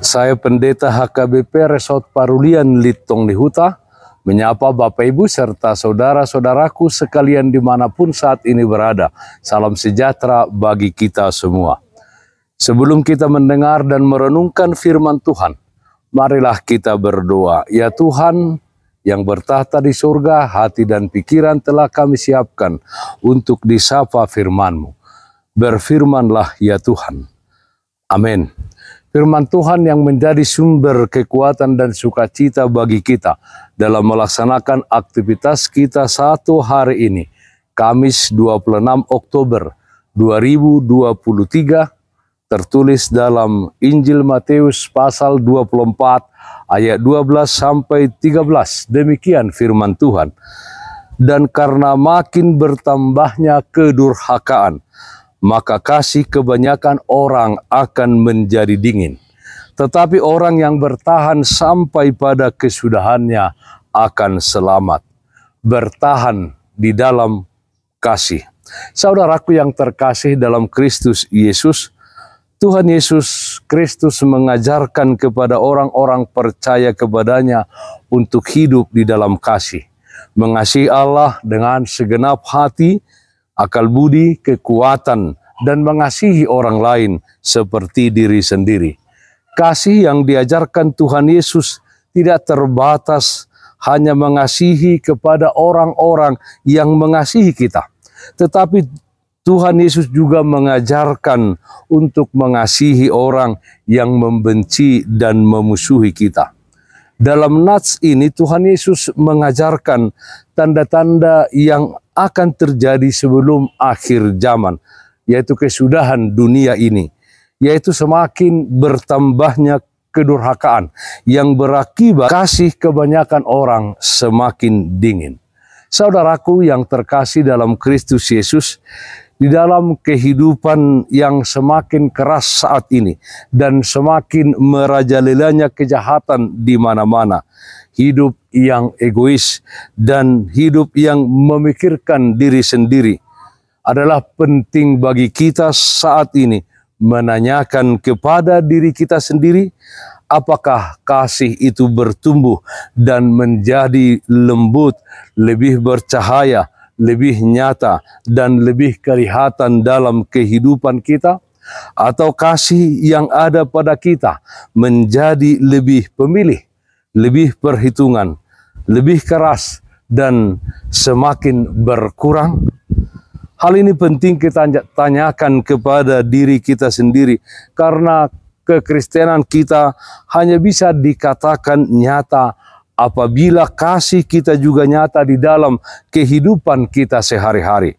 Saya Pendeta HKBP Resort Parulian Litong Lihuta, menyapa Bapak Ibu serta saudara-saudaraku sekalian dimanapun saat ini berada. Salam sejahtera bagi kita semua. Sebelum kita mendengar dan merenungkan firman Tuhan, marilah kita berdoa. Ya Tuhan yang bertahta di surga, hati dan pikiran telah kami siapkan untuk disapa firman-Mu. Berfirmanlah ya Tuhan. Amin. Firman Tuhan yang menjadi sumber kekuatan dan sukacita bagi kita dalam melaksanakan aktivitas kita satu hari ini, Kamis 26 Oktober 2023, tertulis dalam Injil Matius pasal 24 ayat 12 sampai 13. Demikian firman Tuhan. Dan karena makin bertambahnya kedurhakaan, maka kasih kebanyakan orang akan menjadi dingin. Tetapi orang yang bertahan sampai pada kesudahannya akan selamat. Bertahan di dalam kasih. Saudaraku yang terkasih dalam Kristus Yesus, Tuhan Yesus Kristus mengajarkan kepada orang-orang percaya kepadanya untuk hidup di dalam kasih. Mengasihi Allah dengan segenap hati, akal budi, kekuatan, dan mengasihi orang lain seperti diri sendiri. Kasih yang diajarkan Tuhan Yesus tidak terbatas hanya mengasihi kepada orang-orang yang mengasihi kita. Tetapi Tuhan Yesus juga mengajarkan untuk mengasihi orang yang membenci dan memusuhi kita. Dalam nats ini Tuhan Yesus mengajarkan tanda-tanda yang akan terjadi sebelum akhir zaman, yaitu kesudahan dunia ini, yaitu semakin bertambahnya kedurhakaan yang berakibat kasih kebanyakan orang semakin dingin. Saudaraku yang terkasih dalam Kristus Yesus, di dalam kehidupan yang semakin keras saat ini dan semakin merajalelanya kejahatan di mana-mana, hidup yang egois dan hidup yang memikirkan diri sendiri, adalah penting bagi kita saat ini menanyakan kepada diri kita sendiri, apakah kasih itu bertumbuh dan menjadi lembut, lebih bercahaya, lebih nyata, dan lebih kelihatan dalam kehidupan kita? Atau kasih yang ada pada kita menjadi lebih pemilih, lebih perhitungan, lebih keras, dan semakin berkurang? Hal ini penting kita tanyakan kepada diri kita sendiri, karena kekristenan kita hanya bisa dikatakan nyata apabila kasih kita juga nyata di dalam kehidupan kita sehari-hari.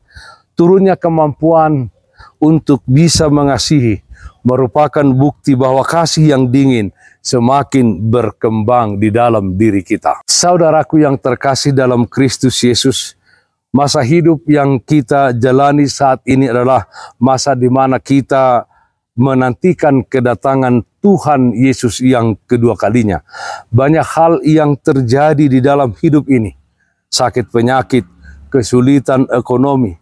Turunnya kemampuan untuk bisa mengasihi merupakan bukti bahwa kasih yang dingin semakin berkembang di dalam diri kita. Saudaraku yang terkasih dalam Kristus Yesus, masa hidup yang kita jalani saat ini adalah masa di mana kita menantikan kedatangan Tuhan Yesus yang kedua kalinya. Banyak hal yang terjadi di dalam hidup ini. Sakit penyakit, kesulitan ekonomi,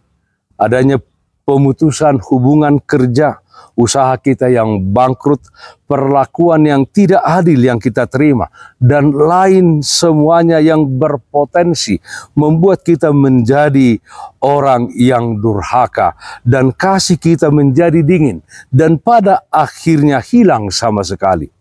adanya pemutusan hubungan kerja, usaha kita yang bangkrut, perlakuan yang tidak adil yang kita terima, dan lain semuanya yang berpotensi membuat kita menjadi orang yang durhaka, dan kasih kita menjadi dingin, dan pada akhirnya hilang sama sekali.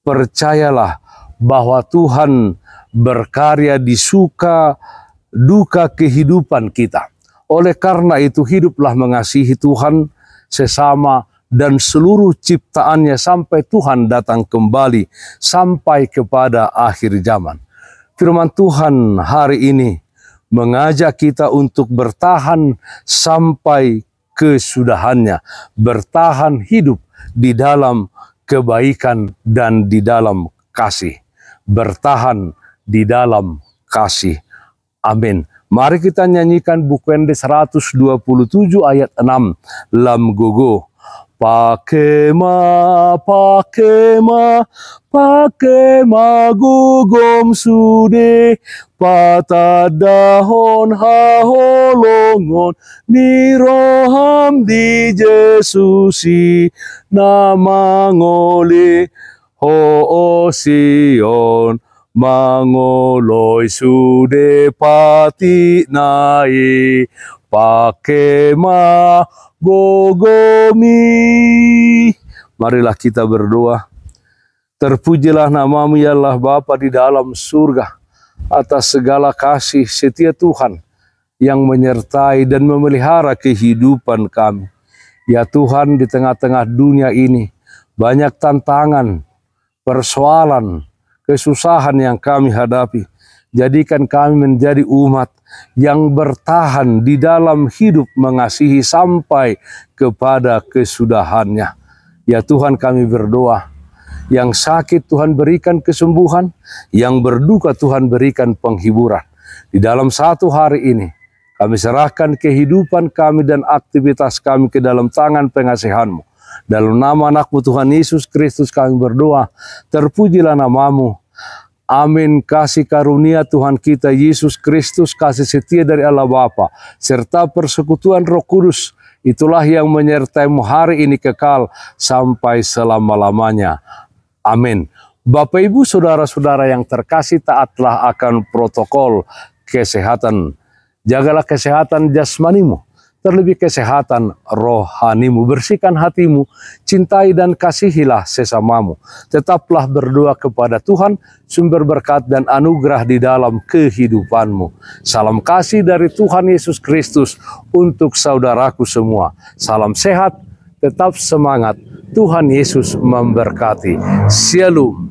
Percayalah bahwa Tuhan berkarya di suka duka kehidupan kita. Oleh karena itu, hiduplah mengasihi Tuhan, sesama, dan seluruh ciptaannya sampai Tuhan datang kembali, sampai kepada akhir zaman. Firman Tuhan hari ini mengajak kita untuk bertahan sampai kesudahannya, bertahan hidup di dalam kebaikan dan di dalam kasih, bertahan di dalam kasih. Amin. Mari kita nyanyikan Bukende 127 ayat 6, Lam Gogo. Pakema, pakema, pakema gugom sude, patadahon haholongon, niroham di Jesusi, namangole, Ho Sion mangoloi sude pati nai pakema gogomi. Marilah kita berdoa. Terpujilah namamu ya Allah Bapa di dalam surga atas segala kasih setia Tuhan yang menyertai dan memelihara kehidupan kami. Ya Tuhan, di tengah-tengah dunia ini banyak tantangan, persoalan, kesusahan yang kami hadapi. Jadikan kami menjadi umat yang bertahan di dalam hidup mengasihi sampai kepada kesudahannya. Ya Tuhan, kami berdoa, yang sakit Tuhan berikan kesembuhan, yang berduka Tuhan berikan penghiburan. Di dalam satu hari ini, kami serahkan kehidupan kami dan aktivitas kami ke dalam tangan pengasihan-Mu. Dalam nama anak-Mu Tuhan Yesus Kristus kami berdoa, terpujilah namamu. Amin. Kasih karunia Tuhan kita Yesus Kristus, kasih setia dari Allah Bapa, serta persekutuan Roh Kudus, itulah yang menyertai-Mu hari ini kekal sampai selama-lamanya. Amin. Bapak Ibu saudara-saudara yang terkasih, taatlah akan protokol kesehatan. Jagalah kesehatan jasmanimu, terlebih kesehatan rohanimu. Bersihkan hatimu, cintai dan kasihilah sesamamu. Tetaplah berdoa kepada Tuhan, sumber berkat dan anugerah di dalam kehidupanmu. Salam kasih dari Tuhan Yesus Kristus untuk saudaraku semua. Salam sehat, tetap semangat. Tuhan Yesus memberkati. Shalom.